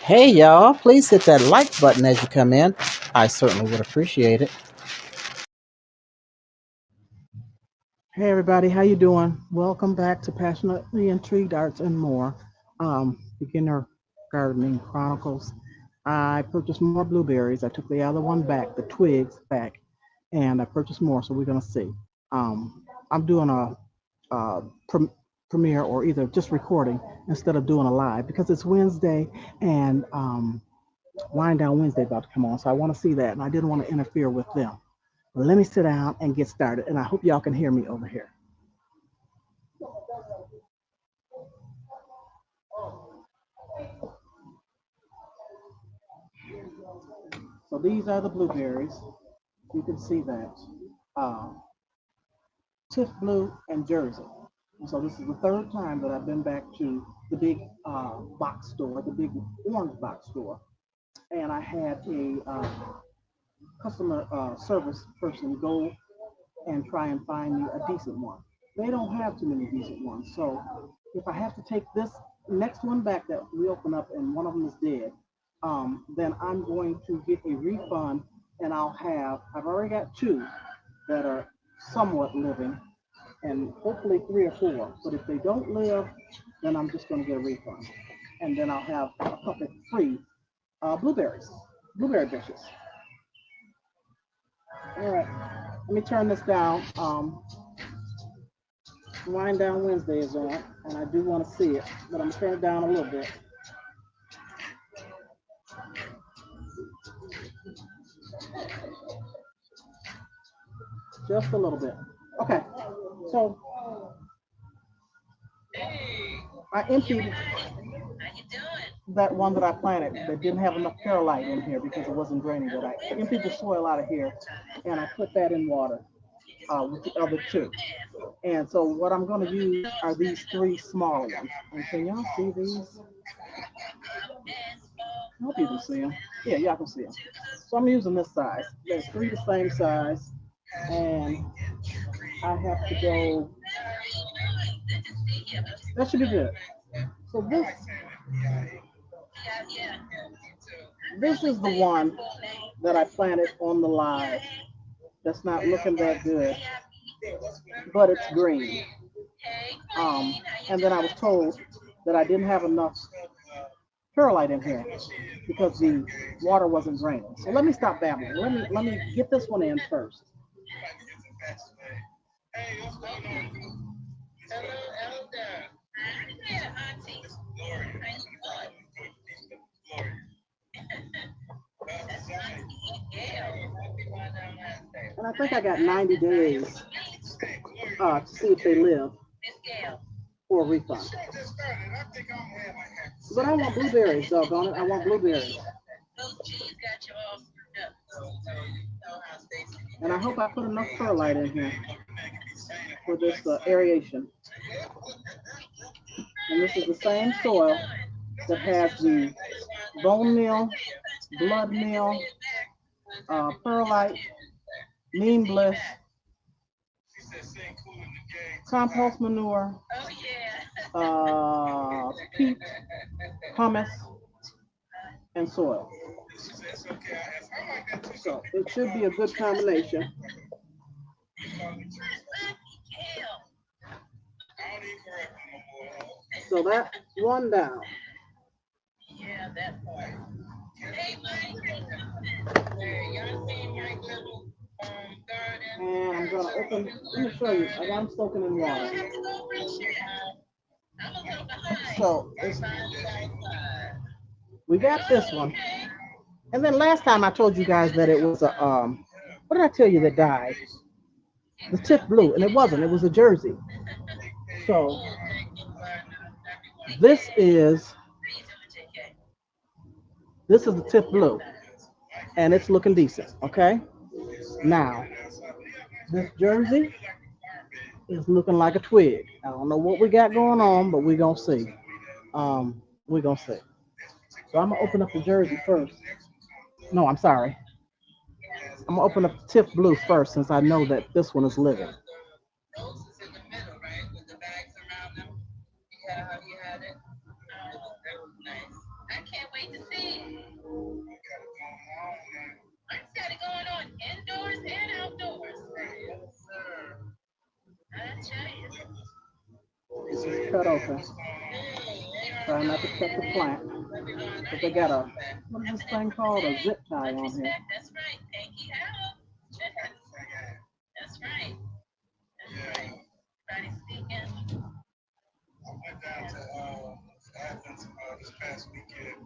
Hey y'all, please hit that like button as you come in. I certainly would appreciate it. Hey everybody, how you doing? Welcome back to Passionately Intrigued Arts and More. Beginner Gardening Chronicles. I purchased more blueberries. I took the other one back, the twigs back, and I purchased more, so we're gonna see. I'm doing a premiere or either just recording instead of doing a live because it's Wednesday and Wind Down Wednesday about to come on, so I want to see that, and I didn't want to interfere with them. Let me sit down and get started, and I hope y'all can hear me over here. So these are the blueberries. You can see that. Uh, Tiff Blue and Jersey. And so this is the third time that I've been back to the big box store, the big orange box store, and I had a customer service person go and try and find me a decent one. They don't have too many decent ones. So if I have to take this next one back that we open up and one of them is dead, then I'm going to get a refund and I've already got two that are somewhat living and hopefully three or four. But if they don't live, then I'm just going to get a refund. And then I'll have a couple free blueberry bushes. All right, let me turn this down. Wind Down Wednesday is on, and I do want to see it, but I'm turning it down a little bit. Just a little bit. Okay, so I emptied that one that I planted that didn't have enough perlite in here because it wasn't draining good. I emptied the soil out of here, and I put that in water with the other two. And so what I'm going to use are these three smaller ones. And can y'all see these? I hope you can see them. Yeah, y'all can see them. So I'm using this size. There's three the same size, and I have to go. That should be good. So this is the one that I planted on the live. That's not looking that good, but it's green. And then I was told that I didn't have enough perlite in here because the water wasn't draining. So let me stop babbling. Let me get this one in first. And I think I got 90 days to see if they live for a refund. But I want blueberries, doggone it. I want blueberries. And I hope I put enough perlite in here for this aeration. And this is the same soil that has the bone meal, blood meal, perlite, neem bliss, compost manure, peat, humus, and soil. So it should be a good combination. So that's one down. And I'm gonna open, let me show you, I got them soaking in water. So we got this one. And then last time I told you guys that it was a, what did I tell you that died? The tip blue, and it wasn't, it was a Jersey. So this is, this is the tip blue, and it's looking decent, okay? Now, this Jersey is looking like a twig. I don't know what we got going on, but we're gonna see. We're gonna see. So I'm gonna open up the Jersey first. No, I'm sorry. I'm gonna open up the tip blue first since I know that this one is living. cut open. Try not to cut the plant. But they got a, what is this thing called? A zip tie on here. That's right. Pinky out. That's right. That's right. Everybody speaking. I went down to Athens this past weekend.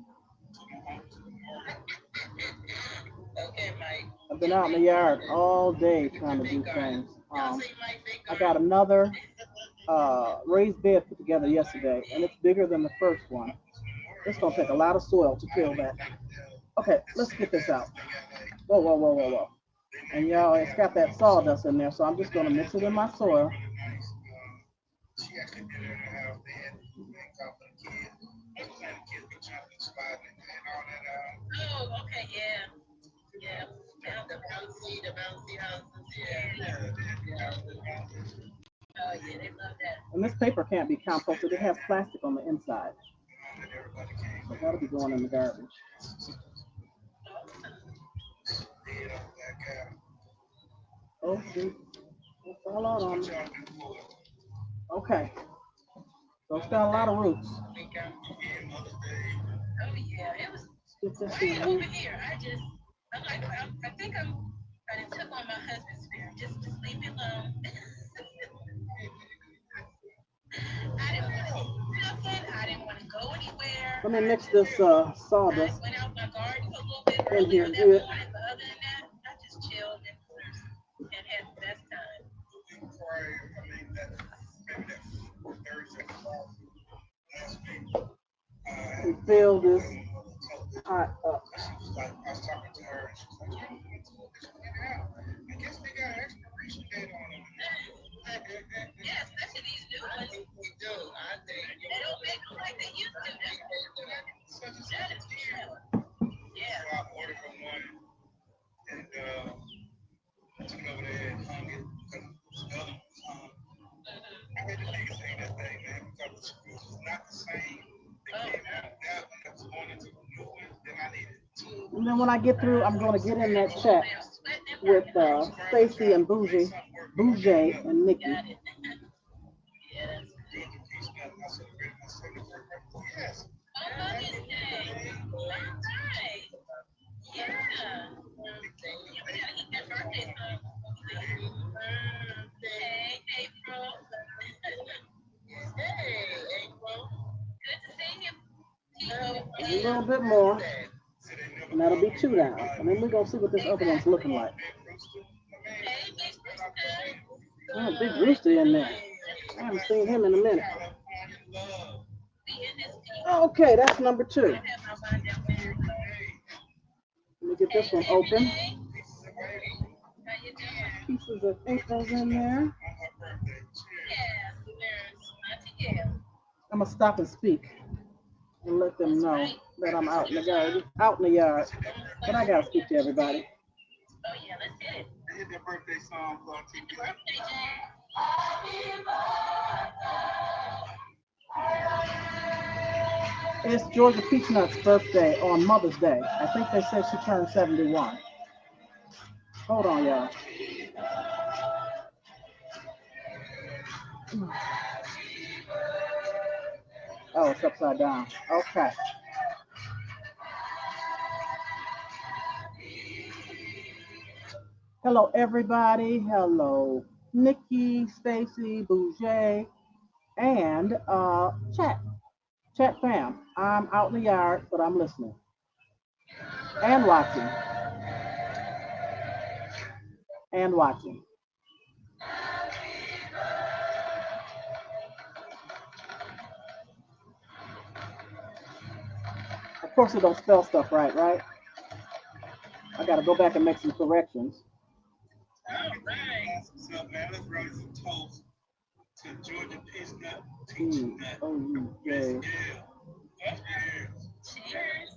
Okay, Mike. I've been out in the yard all day trying to do things. I got another raised bed put together yesterday, and it's bigger than the first one. It's gonna take a lot of soil to fill that. Okay, let's get this out. Whoa, whoa, whoa, whoa, whoa. And y'all, it's got that sawdust in there, so I'm just gonna mix it in my soil. She actually did it in her house. They had to make up for the kids. The kids be jumping, sliding, and all that. Oh, okay, yeah. Yeah. Now the bouncy houses. Yeah. Oh, yeah, they love that. And this paper can't be composted. It has plastic on the inside. So that'll be going in the garbage. Oh, shoot. It fell out on me. Okay. So it's got a lot of roots. Oh, yeah, it was Get this way in over here. here. I think I took on my husband's spirit. Just leave me alone. I didn't want to do nothing. I didn't want to go anywhere. Let me mix this I sawdust went out my garden for a little bit in here earlier that good. morning, but other than that, I just chilled and had the best time. And fill this pot up. She was like, I was talking to her, and she was like, yeah, we went to get it out. I guess they got an expiration date on them. Yeah, especially these new ones. We do, I think. They don't make them like they used to. Such a That is true. Yeah. So I ordered from one, and I took it over there and hung it because the other one was hung. I had the niggas hang that thing, man, because it was not the same. They came out now when I was going into the new one, then I needed two. And then when I get through, I'm going to get in that chat with Tracy and Bougie and Nikki. Got it. Yes. I celebrated my 71st birthday. Yes. On Mother's Day. All right. Yeah. Yeah, we gotta eat that birthday song. Hey, April. Hey, April. Good to see you. A little bit more. And that'll be 2 down. And then we're going to see what this other one's looking like. Hey, Big Rooster. Oh, Big Rooster in there. I haven't seen him in a minute. Okay, that's number 2. Let me get this one open. Pieces of ink goes in there. I'm going to stop and speak and let them know that I'm out in the yard. But I got to speak to everybody. Oh, yeah, let's hit it. Hit that birthday song for Happy birthday, Jay. It's Georgia Peachnut's birthday on Mother's Day. I think they said she turned 71. Hold on, y'all. Oh, it's upside down. Okay. Hello, everybody. Hello, Nikki, Stacy, Bouger, and chat. Chat fam. I'm out in the yard, but I'm listening and watching. And watching. Of course, it don't spell stuff right, right? I got to go back and make some corrections. All right. So, man, let's run some toast to Georgia Peachnut Teaching Nut. Oh, yeah. Cheers. Cheers.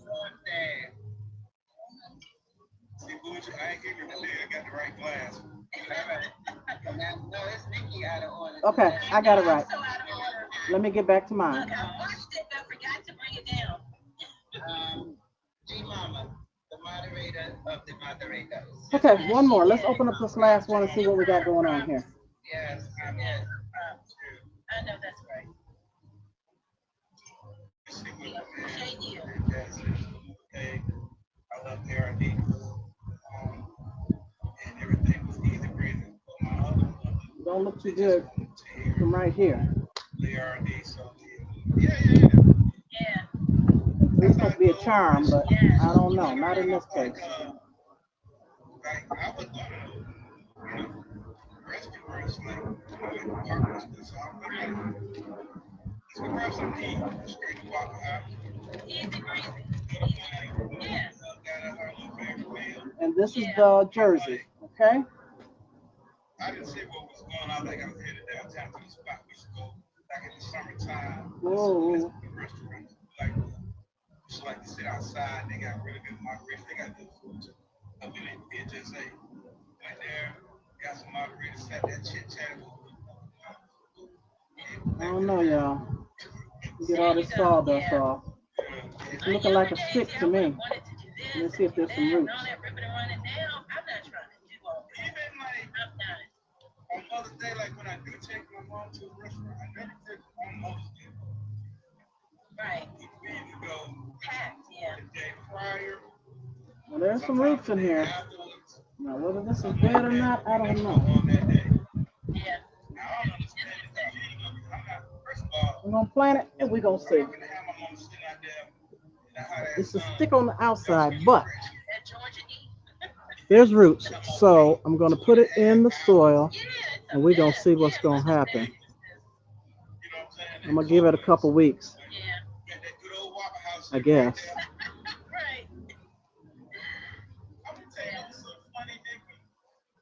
See, Bougie, I ain't giving you the lid. I got the right glass. No, it's Nikki out of order. Okay, I got it right. Let me get back to mine. Look, I watched it, but I forgot to bring it down. G Mama, the moderator of the moderators. Okay, one more. Let's open up this last one and see what we got going on here. Yes, I know that's right. don't look too good from right here. They are these, so Yeah. This is supposed to be a charm, but I don't know. Not in this case. like I was restaurants like apartments and so I'm like, let's go grab something to eat. Straight to Waffle House. Easy breezy. Yeah. Got us our little favorite meal. And this is the jersey, okay? I didn't say what was going on. Like I was headed downtown to the spot we used to go back in the summertime. Whoa. The restaurants like just like to sit outside. They got really good margaritas. They got good food too. I mean, it just say went there, got some margaritas, sat there chit chatting. I don't know, y'all. Get all this sawdust off. It's looking like a stick to me. Let's see if there's some roots. Even like on Mother's Day, like when I do take my mom to a restaurant, I never take her on Mother's Day. Right. We either go Packed, yeah. the day prior, Well, there's some roots in here. afterwards. Now, whether this is dead or not, I don't know. On that day. Yeah. Now, I don't understand it. I'm not, first of all, We're going to plant it and we're going to see. I'm going to have my mom sitting out there. And how that It's a sun stick on the outside, but That Georgia E. there's roots. So I'm going to put it in the soil and we're going to see what's going to happen. You know what I'm saying? I'm going to give it a couple weeks, Yeah. Got that good old Waffle House. I guess. Right. I'm gonna tell you, it was so funny, Nikki.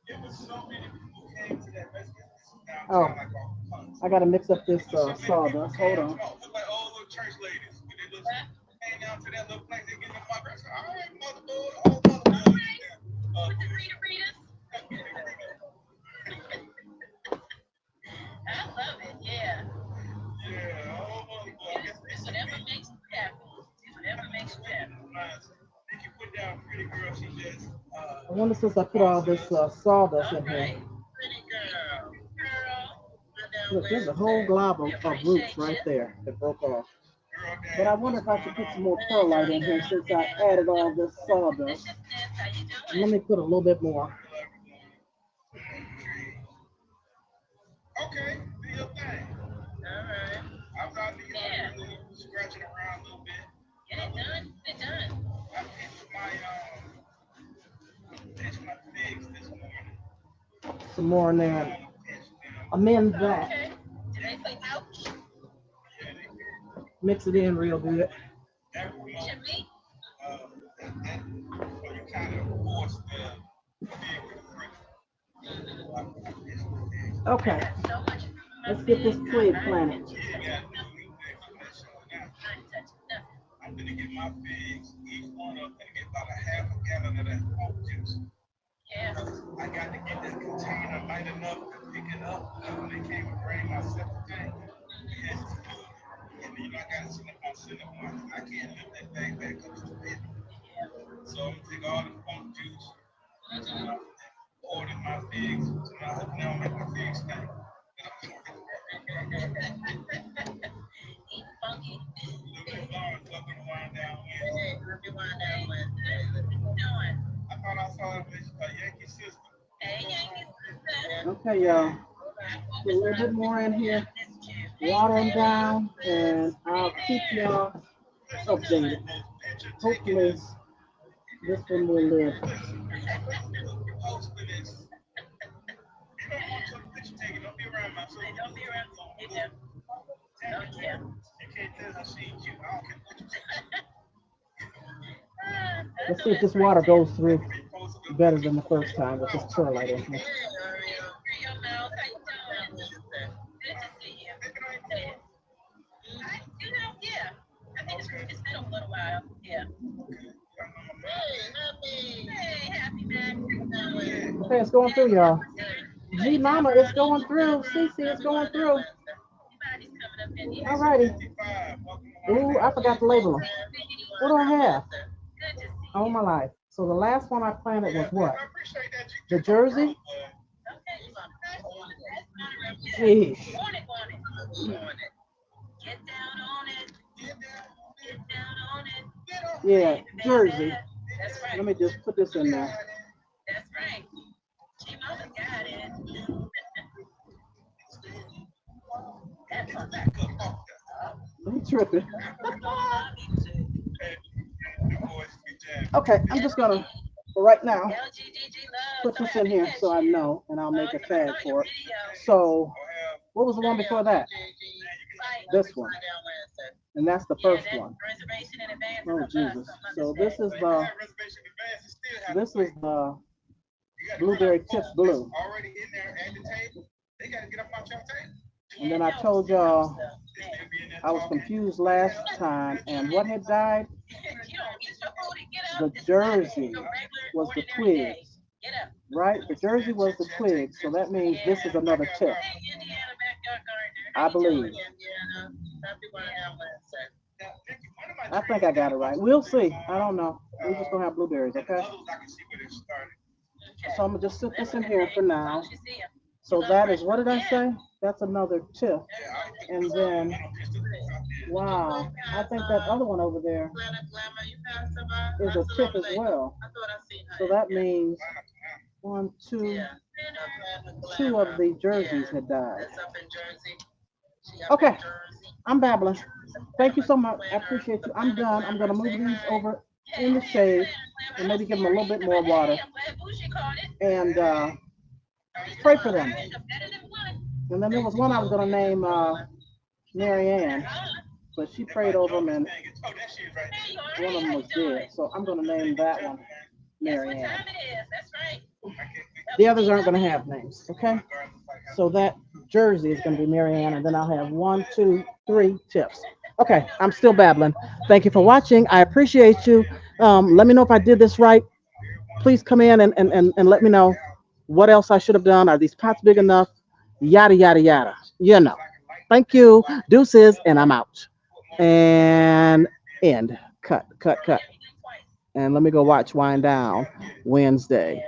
It was so many people came to that restaurant. This is downtown, Oh. like off the punch. I got to mix up this So many people sawdust. came, Hold on. look like old little church ladies. When they look, came down to that little place, they get them my restaurant. All right, motherboard, old motherboard. With the Rita-Ritas. I love it, yeah. Yeah, old motherboard. I guess it's Whatever makes you happy. Whatever makes you happy. Nikki put down pretty girl. She just, I wonder since I put all this sawdust in All here. right. Pretty girl. Girl. Look, there's a whole glob of roots right there that broke off. But I wonder if I should put some more perlite in here since I added all this sawdust. How you doing? Let me put a little bit more. okay, do your thing. All right. I was out there scratching around a little bit. Get it done. Get it done. I pinched my figs this morning. Some more in there. Amend that. Okay. Did they say ouch? Mix it in real good. Jimmy? You kind of force the fig with the fruit. Okay, So much. let's get this twig planted. I'm gonna get my figs, each one of them, gonna get about a half a gallon of that fruit juice. Yeah. I got to get that container light enough to pick it up. When they came and bring my septic tank, and you know, I got to sit up my cinnamon. I can't lift that thing back up to the bed. So I'm gonna take all the fruit juice, pour it in my figs. So now make my figs stink. Eat funky. Fucking wind down with. Let me wind down with. What you doing? I thought I saw a Yankee sister. Hey, Yankee sister. Okay, y'all. Put a little bit more in here. Water them down, and I'll keep y'all updated. Hopefully, this one will live. Don't be around my son. Don't be around me. Oh, yeah. You can't tell her she ain't cute. I don't care what you say. Let's see if this water goes through better than the first time with this perlite in here. I think it's been a little while. Yeah. Hey, happy man. Okay, it's going through, y'all. G Mama, it's going through. Cece, it's going through. Alrighty. Ooh, I forgot to label them. What do I have? All my life. So the last one I planted was what? The Jersey? Jeez. Get down on it. Get down on it. Yeah, Jersey. That's right. Let me just put this in there. That's right. She mama got it. He tripping. The boys be jamming. Okay, I'm just gonna for right now LGGG put love. this in here so I know, and I'll make a tag for it. So, what was the one before that? This one, and that's the first one. Reservation in advance. Oh Jesus! So this is the Reservation advance, you still have this to is wait. the You got blueberry tips folks blue, that's already in there at the table. They got to get up off your table. and then I told y'all They still be in there I was talking. confused last time, and what had died? You don't eat your food and get The up. This is jersey your regular, was the ordinary day. twigs, Get up. right? The jersey was the twigs, so that means this is another tip, Hey, Indiana backyard gardener. I believe. Indiana. Happy Wednesday. Now, Vicky, one of my I think trees I got it right. We'll see. I don't know. We're just gonna have blueberries, and okay? others I can see where they started. So I'm gonna just sit this in here for now. You see him. So that is, what did I say? That's another tip. Yeah, I And then, wow, I think that other one over there is a tip as well. I thought I seen her. So that means one, two, two of the jerseys had died. That's up in Jersey. She up Okay. in Jersey. I'm babbling. Thank you so much. I appreciate you. I'm done. I'm gonna move these over in the shade and maybe give them a little bit more water and pray for them. And then there was one I was gonna name Mary Ann, but she prayed over them and Oh, that's you right there. one of them was dead. So I'm gonna name that one Mary Ann. That's right. The others aren't gonna have names, okay? So that jersey is gonna be Mary Ann, and then I'll have one, two, three tips. Okay, I'm still babbling. Thank you for watching. I appreciate you. Let me know if I did this right. Please come in and let me know what else I should have done. Are these pots big enough? Yada, yada, yada. You know. Thank you. Deuces, and I'm out. And end. Cut, cut, cut. And let me go watch Wind Down Wednesday.